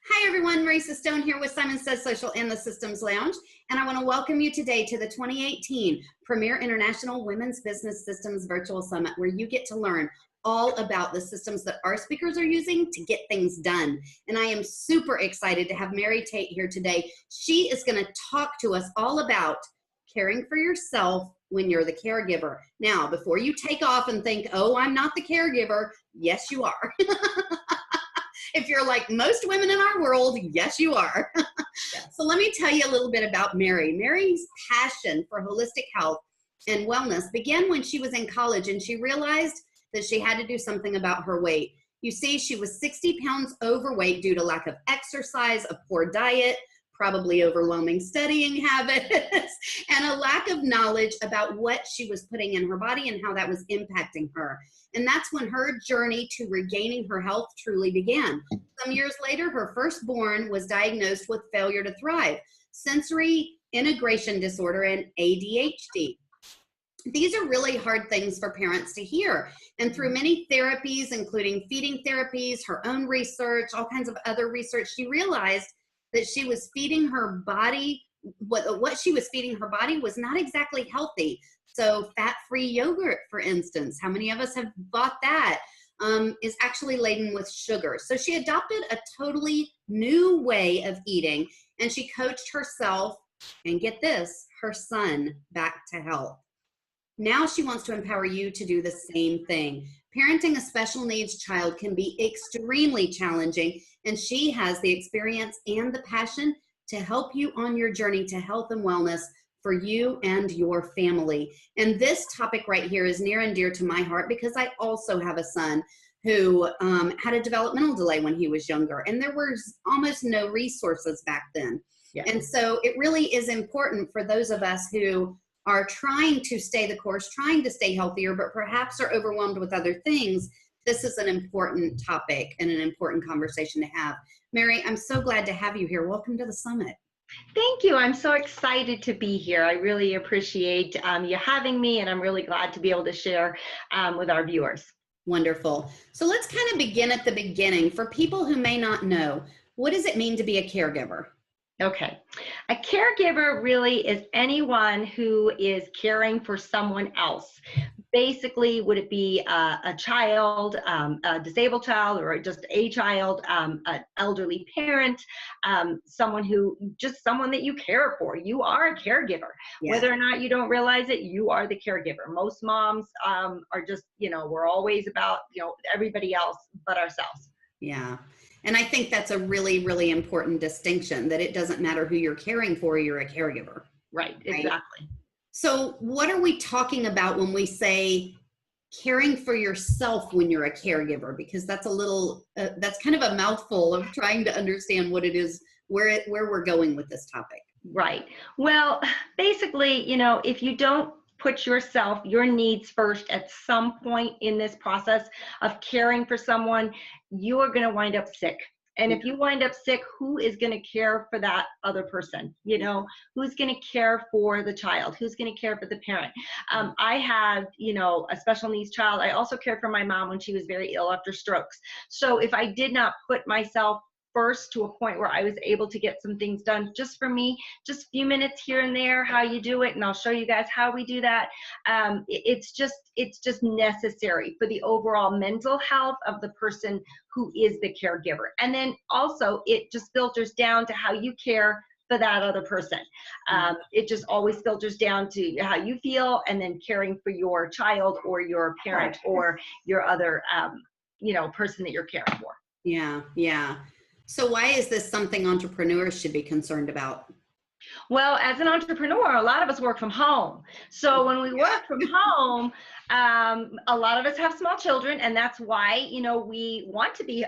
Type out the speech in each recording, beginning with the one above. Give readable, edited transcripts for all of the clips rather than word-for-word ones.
Hi everyone, Marisa Stone here with Simon Says Social and the Systems Lounge, and I want to welcome you today to the 2018 Premier International Women's Business Systems Virtual Summit, where you get to learn all about the systems that our speakers are using to get things done. And I am super excited to have Mary Tate here today. She is going to talk to us all about caring for yourself when you're the caregiver. Now, before you take off and think, oh, I'm not the caregiver, yes, you are. If you're like most women in our world, yes, you are. Yes. So let me tell you a little bit about Mary. Mary's passion for holistic health and wellness began when she was in college, and she realized that she had to do something about her weight. You see, she was 60 pounds overweight due to lack of exercise, a poor diet, probably overwhelming studying habits, and a lack of knowledge about what she was putting in her body and how that was impacting her. And that's when her journey to regaining her health truly began. Some years later, her firstborn was diagnosed with failure to thrive, sensory integration disorder, and ADHD. These are really hard things for parents to hear. And through many therapies, including feeding therapies, her own research, all kinds of other research, she realized that she was feeding her body, what she was feeding her body was not exactly healthy. So fat-free yogurt, for instance, how many of us have bought that, is actually laden with sugar. So she adopted a totally new way of eating, and she coached herself, and get this, her son back to health. Now she wants to empower you to do the same thing. Parenting a special needs child can be extremely challenging, and she has the experience and the passion to help you on your journey to health and wellness for you and your family. And this topic right here is near and dear to my heart because I also have a son who had a developmental delay when he was younger, and there was almost no resources back then. Yeah. And so it really is important for those of us who are trying to stay the course, trying to stay healthier, but perhaps are overwhelmed with other things. This is an important topic and an important conversation to have. Mary, I'm so glad to have you here. Welcome to the summit. Thank you. I'm so excited to be here. I really appreciate you having me, and I'm really glad to be able to share with our viewers. Wonderful. So let's kind of begin at the beginning. For people who may not know, what does it mean to be a caregiver? Okay. A caregiver really is anyone who is caring for someone else. Basically, would it be a child, a disabled child, or just a child, an elderly parent, someone that you care for. You are a caregiver. Yeah. Whether or not you don't realize it, you are the caregiver. Most moms are just, we're always about, everybody else but ourselves. Yeah. And I think that's a really, really important distinction, that it doesn't matter who you're caring for, you're a caregiver. Right, exactly. So what are we talking about when we say caring for yourself when you're a caregiver? Because that's that's kind of a mouthful of trying to understand what it is, where we're going with this topic. Right. Well, basically, if you don't put your needs first at some point in this process of caring for someone, you are going to wind up sick. And if you wind up sick, who is going to care for that other person? Who's going to care for the child? Who's going to care for the parent? I had, a special needs child. I also cared for my mom when she was very ill after strokes. So if I did not put myself first to a point where I was able to get some things done just for me, just a few minutes here and there, how you do it, and I'll show you guys how we do that. It's just necessary for the overall mental health of the person who is the caregiver. And then also it just filters down to how you care for that other person. It just always filters down to how you feel, and then caring for your child or your parent or your other person that you're caring for. Yeah, yeah. So why is this something entrepreneurs should be concerned about? Well, as an entrepreneur, a lot of us work from home. So when we work from home, a lot of us have small children, and that's why, we want to be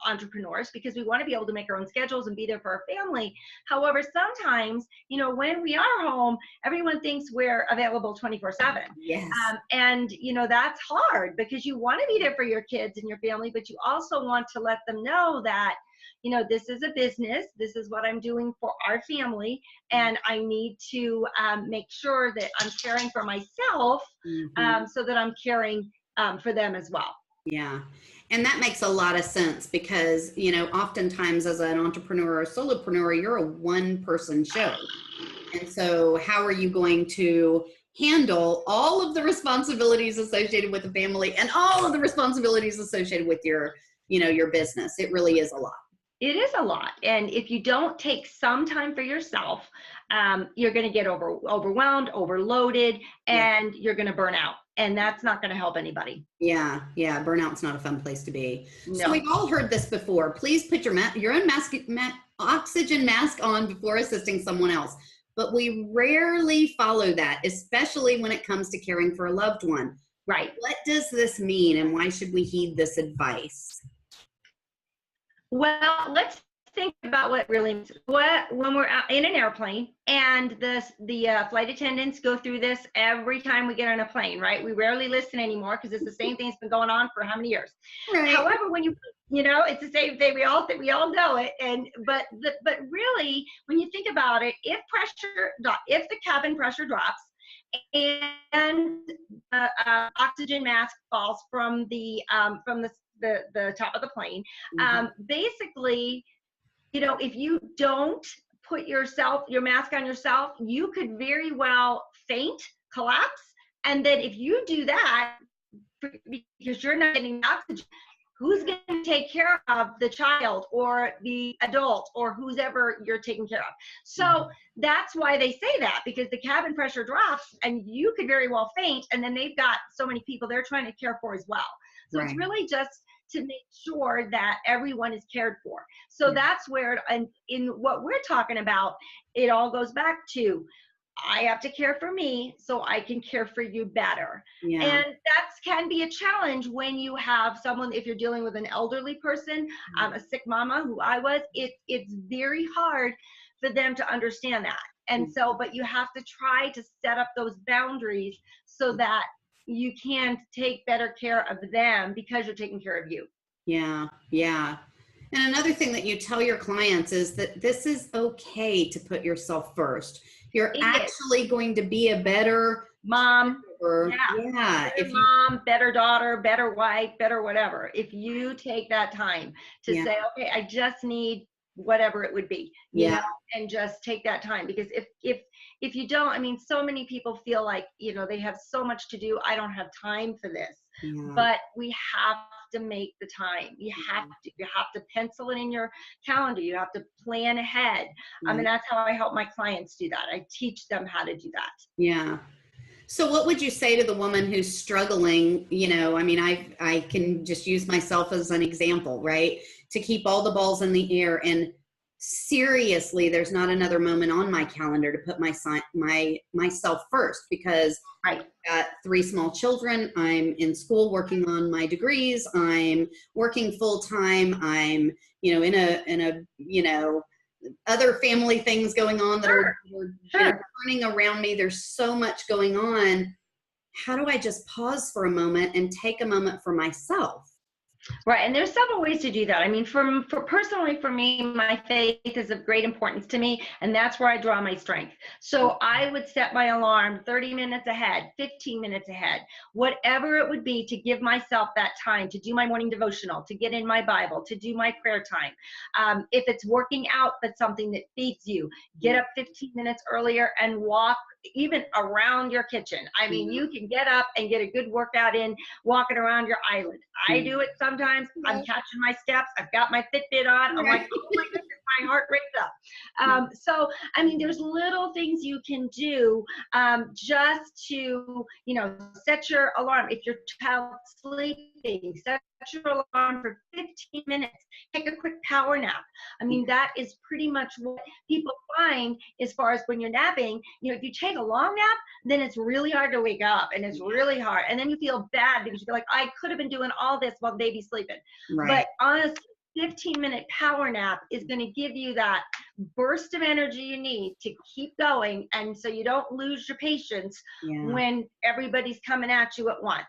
entrepreneurs, because we want to be able to make our own schedules and be there for our family. However, sometimes, when we are home, everyone thinks we're available 24/7. Yes. And, that's hard, because you want to be there for your kids and your family, but you also want to let them know that this is a business. This is what I'm doing for our family. And I need to make sure that I'm caring for myself, so that I'm caring for them as well. Yeah. And that makes a lot of sense because, you know, oftentimes as an entrepreneur or solopreneur, you're a one person show. And so how are you going to handle all of the responsibilities associated with the family and all of the responsibilities associated with your, you know, your business? It really is a lot. It is a lot. And if you don't take some time for yourself, you're going to get overwhelmed, overloaded, and you're going to burn out. And that's not going to help anybody. Yeah. Yeah. Burnout's not a fun place to be. No. So we've all heard this before. Please put your own oxygen mask on before assisting someone else. But we rarely follow that, especially when it comes to caring for a loved one. Right. What does this mean and why should we heed this advice? Well, let's think about what it really means. When we're out in an airplane and the flight attendants go through this every time we get on a plane, right? We rarely listen anymore because it's the same thing that's been going on for how many years. Right. However, when you know, it's the same thing. We all know it. But really, when you think about it, if the cabin pressure drops and oxygen mask falls from the top of the plane, basically, you know, if you don't put your mask on yourself, you could very well faint, collapse. And then if you do that, because you're not getting oxygen, who's going to take care of the child or the adult or whoever you're taking care of? So that's why they say that, because the cabin pressure drops and you could very well faint, and then they've got so many people they're trying to care for as well. So It's really just to make sure that everyone is cared for. So that's where, and in what we're talking about, it all goes back to, I have to care for me so I can care for you better. Yeah. And that can be a challenge when you have someone, if you're dealing with an elderly person, a sick mama, who I was, it's very hard for them to understand that. And so, but you have to try to set up those boundaries so that you can take better care of them because you're taking care of you. Yeah. Yeah. And another thing that you tell your clients is that this is okay to put yourself first. You're actually going to be a better mom. Yeah. Better mom, better daughter, better wife, better whatever. If you take that time to say, okay, I just need whatever it would be, you know, and just take that time. Because if you don't, I mean, so many people feel like, you know, they have so much to do. I don't have time for this. But we have to make the time. You have to pencil it in your calendar. You have to plan ahead. I mean, that's how I help my clients do that. I teach them how to do that. Yeah. So what would you say to the woman who's struggling? You know, I mean, I can just use myself as an example, right? To keep all the balls in the air, and seriously, there's not another moment on my calendar to put myself first, because I've got 3 small children. I'm in school working on my degrees. I'm working full time. I'm, you know, in a, you know, other family things going on that are turning around me. There's so much going on. How do I just pause for a moment and take a moment for myself? Right. And there's several ways to do that. I mean, personally, for me, my faith is of great importance to me, and that's where I draw my strength. So I would set my alarm 30 minutes ahead, 15 minutes ahead, whatever it would be, to give myself that time to do my morning devotional, to get in my Bible, to do my prayer time. If it's working out, that's something that feeds you. Get up 15 minutes earlier and walk even around your kitchen. I mean, you can get up and get a good workout in walking around your island. I do it sometimes. I'm catching my steps. I've got my Fitbit on. I'm like, oh my goodness, my heart rate's up. So, I mean, there's little things you can do just to, you know, set your alarm. If your child's sleeping, set your alarm for 15 minutes. Take a quick power nap. I mean, that is pretty much what people find as far as when you're napping. You know, if you take a long nap, then it's really hard to wake up, and it's really hard. And then you feel bad because you feel like, I could have been doing all this while baby's sleeping. But honestly, 15-minute power nap is going to give you that burst of energy you need to keep going, and so you don't lose your patience when everybody's coming at you at once.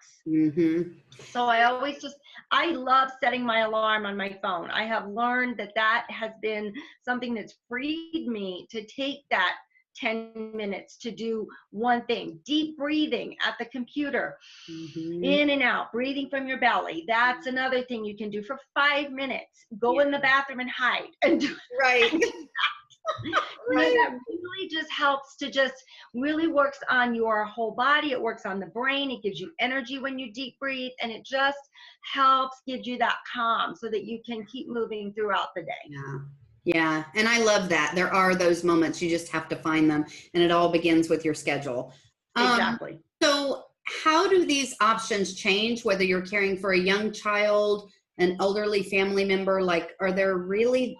So I love setting my alarm on my phone. I have learned that has been something that's freed me to take that 10 minutes to do one thing. Deep breathing at the computer, Mm-hmm. in and out, breathing from your belly. That's another thing you can do for 5 minutes. Go in the bathroom and hide and do, Right. and do that really just helps to just really works on your whole body. It works on the brain. It gives you energy when you deep breathe, and it just helps give you that calm so that you can keep moving throughout the day. Yeah. Yeah. And I love that. There are those moments, you just have to find them, and it all begins with your schedule. Exactly. So how do these options change, whether you're caring for a young child, an elderly family member? Like, are there really,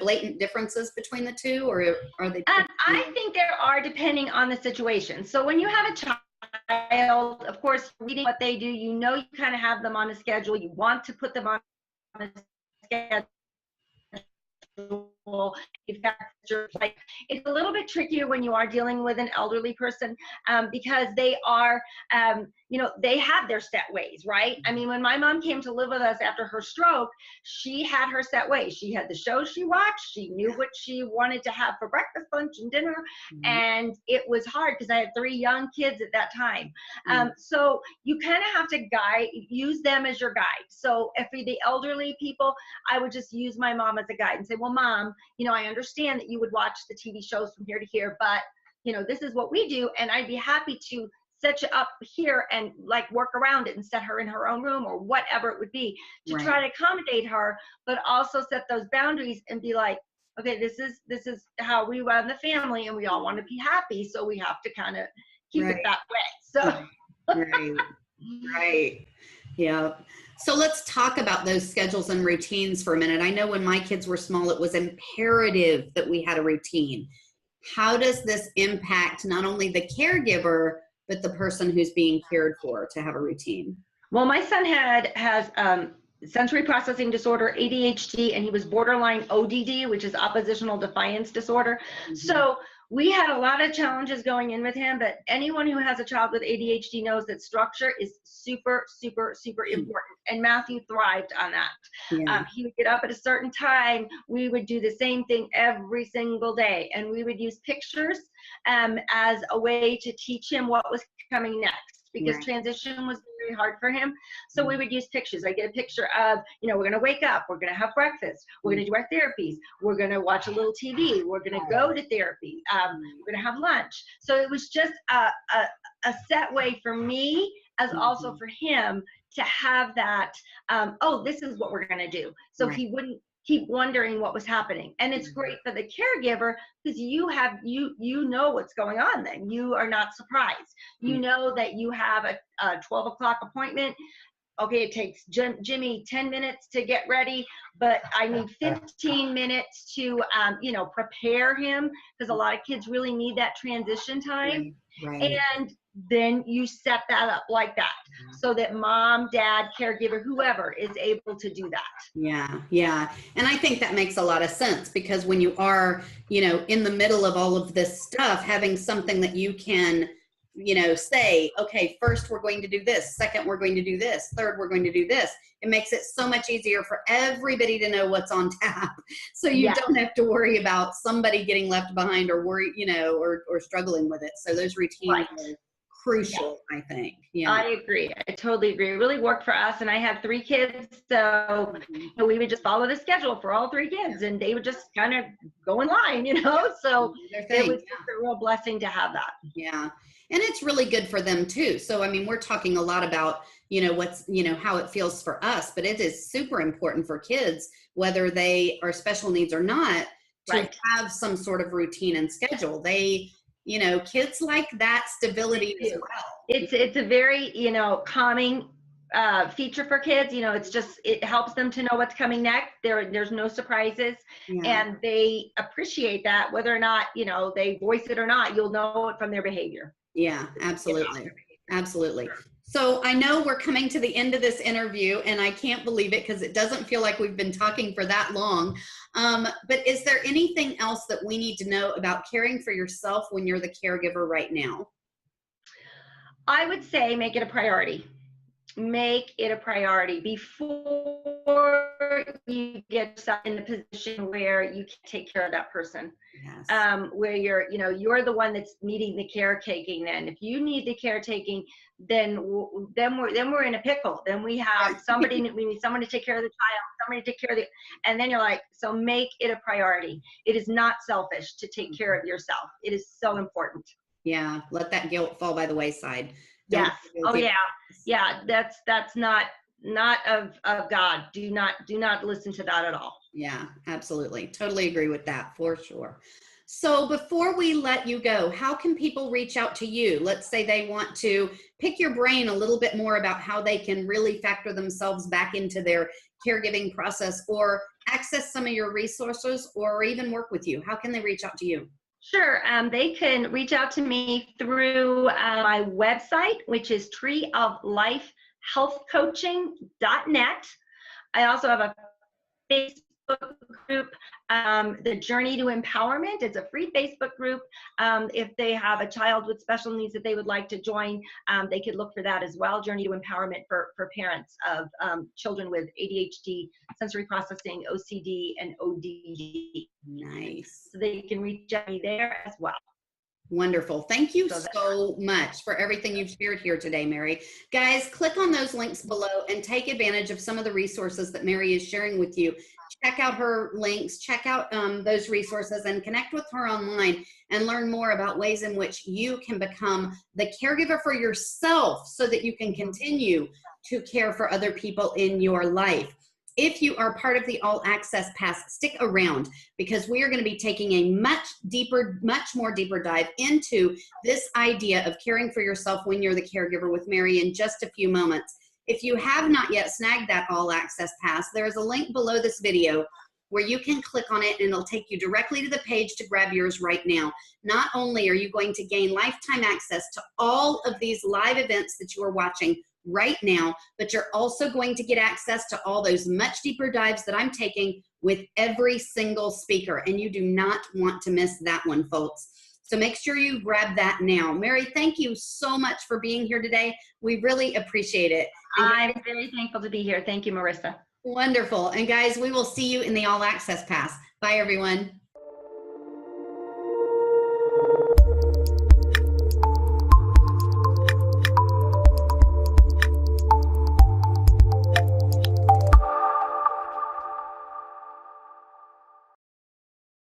blatant differences between the two, or are they? I think there are, depending on the situation. So when you have a child, of course, reading what they do, you kind of have them on a schedule. You want to put them on a schedule. You've got like, it's a little bit trickier when you are dealing with an elderly person, because they are, they have their set ways, right? I mean, when my mom came to live with us after her stroke, she had her set ways. She had the shows she watched. She knew what she wanted to have for breakfast, lunch, and dinner. And it was hard because I had 3 young kids at that time. So you kind of have to use them as your guide. So if for the elderly people, I would just use my mom as a guide and say, well, Mom, I understand that you would watch the TV shows from here to here, but this is what we do, and I'd be happy to set you up here and like work around it and set her in her own room or whatever it would be to try to accommodate her, but also set those boundaries and be like, okay, this is how we run the family, and we all want to be happy, so we have to kind of keep it that way. So Right. Yeah. So let's talk about those schedules and routines for a minute. I know when my kids were small, it was imperative that we had a routine. How does this impact not only the caregiver, but the person who's being cared for to have a routine? Well, my son has sensory processing disorder, ADHD, and he was borderline ODD, which is oppositional defiance disorder. So we had a lot of challenges going in with him, but anyone who has a child with ADHD knows that structure is super, super, super important. And Matthew thrived on that. He would get up at a certain time. We would do the same thing every single day. And we would use pictures as a way to teach him what was coming next, because transition was very hard for him. So we would use pictures. I get a picture of, we're going to wake up, we're going to have breakfast, we're going to do our therapies, we're going to watch a little TV, we're going to go to therapy, we're going to have lunch. So it was just a set way for me, as also for him, to have that, this is what we're going to do. So he wouldn't keep wondering what was happening. And it's great for the caregiver because you know what's going on then. You are not surprised. You know that you have a 12 o'clock appointment. Okay, it takes Jimmy 10 minutes to get ready, but I need 15 minutes to, prepare him, because a lot of kids really need that transition time. And then you set that up like that so that mom, dad, caregiver, whoever is able to do that. Yeah. And I think that makes a lot of sense, because when you are, in the middle of all of this stuff, having something that you can, say, okay, first we're going to do this, second we're going to do this, third we're going to do this. It makes it so much easier for everybody to know what's on tap. So you don't have to worry about somebody getting left behind or worry, or struggling with it. So those routines are crucial, I think. I agree. I totally agree. It really worked for us. And I have 3 kids. So we would just follow the schedule for all 3 kids, and they would just kind of go in line, So it was just a real blessing to have that. Yeah. And it's really good for them too. So, I mean, we're talking a lot about, what's, how it feels for us, but it is super important for kids, whether they are special needs or not, to have some sort of routine and schedule. They, kids like that stability as well. It's a very, calming feature for kids. It helps them to know what's coming next. There's no surprises, and they appreciate that, whether or not, they voice it or not. You'll know it from their behavior. Yeah, absolutely. Absolutely. So I know we're coming to the end of this interview, and I can't believe it because it doesn't feel like we've been talking for that long. But is there anything else that we need to know about caring for yourself when you're the caregiver right now? I would say make it a priority. make it a priority before you get yourself in a position where you can take care of that person. Yes. Where you're the one that's needing the caretaking. Then if you need the caretaking, then we're in a pickle. Then we have we need someone to take care of the child, somebody to take care of and then you're like, so make it a priority. It is not selfish to take care of yourself. It is so important. Yeah, let that guilt fall by the wayside. Yes. Oh yeah. Yeah, that's not of God. Do not listen to that at all. Yeah, absolutely. Totally agree with that, for sure. So before we let you go, how can people reach out to you? Let's say they want to pick your brain a little bit more about how they can really factor themselves back into their caregiving process, or access some of your resources, or even work with you. How can they reach out to you? Sure. They can reach out to me through my website, which is treeoflifehealthcoaching.net. I also have a Facebook group, the Journey to Empowerment. It's a free Facebook group. If they have a child with special needs that they would like to join, they could look for that as well. Journey to Empowerment for parents of children with ADHD, sensory processing, OCD, and ODD. Nice. So they can reach out to me there as well. Wonderful. Thank you so much for everything you've shared here today, Mary. Guys, click on those links below and take advantage of some of the resources that Mary is sharing with you. Check out her links, check out those resources, and connect with her online and learn more about ways in which you can become the caregiver for yourself so that you can continue to care for other people in your life. If you are part of the All Access Pass, stick around, because we are going to be taking a much more deeper dive into this idea of caring for yourself when you're the caregiver with Mary in just a few moments. If you have not yet snagged that All Access Pass, there is a link below this video where you can click on it and it'll take you directly to the page to grab yours right now. Not only are you going to gain lifetime access to all of these live events that you are watching right now, but you're also going to get access to all those much deeper dives that I'm taking with every single speaker, and you do not want to miss that one, folks. So make sure you grab that now. Mary, thank you so much for being here today. We really appreciate it. I'm very thankful to be here. Thank you, Marissa. Wonderful. And guys, we will see you in the All Access Pass. Bye, everyone.